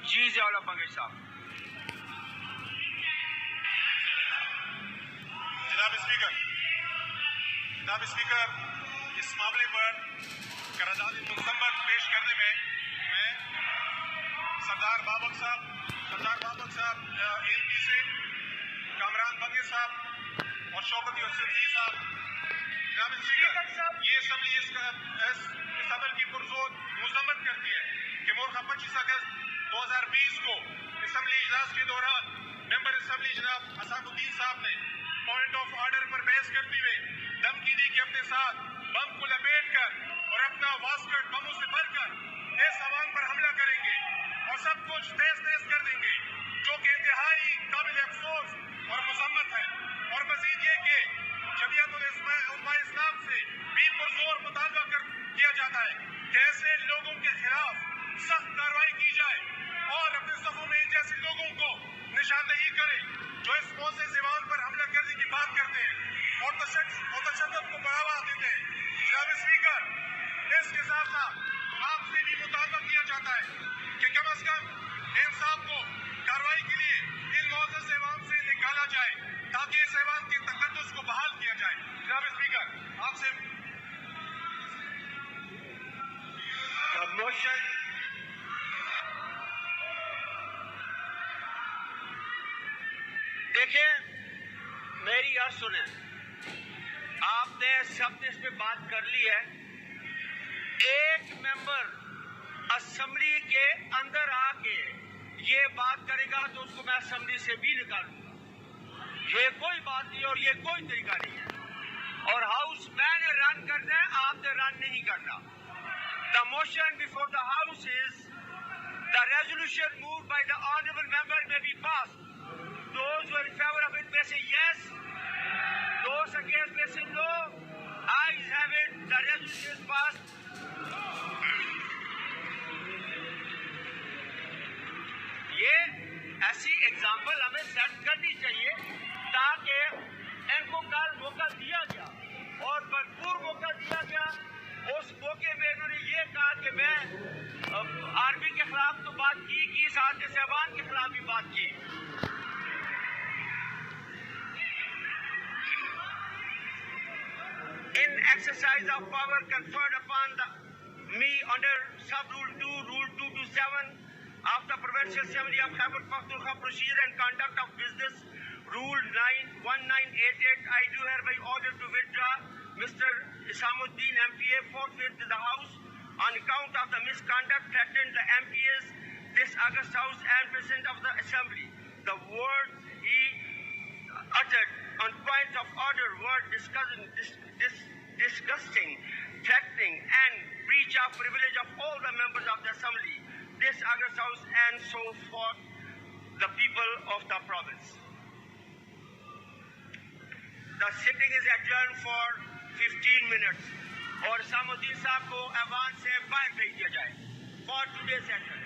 جی ضیاء اللہ بنگش صاحب. جناب اسپیکر اس معاملے پر قرارداد مکمل پیش کرنے میں میں سردار بابک صاحب ANP سے کامران بنگے صاحب اور شوکت یوسف جی صاحب. جناب اسپیکر یہ اسمبلی اس عمل کی پرزور مذمت کرتی ہے کہ مورخہ 25 اگست 2020 کو اسمبلی اجلاس کے دوران ممبر اسمبلی جناب اسام الدین صاحب نے پوائنٹ آف آرڈر پر بحث کرتے ہوئے دھمکی دی کہ اپنے ساتھ بم کو لپیٹ کر اور اپنا واسکٹ بموں سے بھر کر اس عوام پر حملہ کریں گے اور سب کچھ تیز کر دیں گے، جو کہ انتہائی قابل افسوس اور مذمت ہے. اور مزید یہ کہ جمعیت علماء اسلام سے بھی پرزور مطالبہ کیا جاتا ہے کہ ایسے لوگوں کے خلاف سخت کارروائی کی جائے اور اپنے صفوں میں ان جیسے لوگوں کو نشاندہی کرے جو اس معزز ایوان پر حملہ کرنے کی بات کرتے ہیں اور تشدد کو بڑھاوا دیتے ہیں. جناب اسپیکر اس کے ساتھ ساتھ آپ سے بھی مطالبہ کیا جاتا ہے کہ کم از کم انصاف کو کارروائی کے لیے ان معزز ایوان سے نکالا جائے تاکہ اس ایوان کے تقدس کو بحال کیا جائے. جناب اسپیکر آپ سے موشن دیکھیں، میری یاد سنیں، آپ نے سب نے اس پہ بات کر لی ہے. ایک ممبر اسمبلی کے اندر آ کے یہ بات کرے گا تو اس کو میں اسمبلی سے بھی نکالوں گا. یہ کوئی بات نہیں اور یہ کوئی طریقہ نہیں ہے. اور ہاؤس میں نے رن کرنا ہے، آپ نے رن نہیں کرنا. The motion before the House is the resolution moved by the honorable member may be passed. Those who are in favor of it may say yes. Those against may say no. Ayes have it. The resolution is passed. یہ ایسی example ہمیں set کرنی چاہیے تاکہ ان کو کل موقع دیا گیا اور بھرپور موقع دیا گیا. اس موقع میں انہوں نے یہ کہا کہ میں آرمی کے خلاف تو بات کی ساتھ صاحبان کے خلاف بھی بات کی. In exercise of power conferred upon me under sub-rule 2, rule 227 of the Provincial Assembly of Khyber Pakhtunkhwa Procedure and Conduct of Business, rule 1988, I do hereby order to withdraw Mr. Isamuddin MPA forthwith to the House on account of the misconduct threatened the MPA's this August House and President of the Assembly. The words he uttered on point of order were disgusting, threatening and breach of privilege of all the members of the Assembly, this August House and so forth, the people of the province. The sitting is adjourned for 15 minutes اور اسام الدین صاحب کو ایوان سے باہر بھیج دیا جائے for today's session.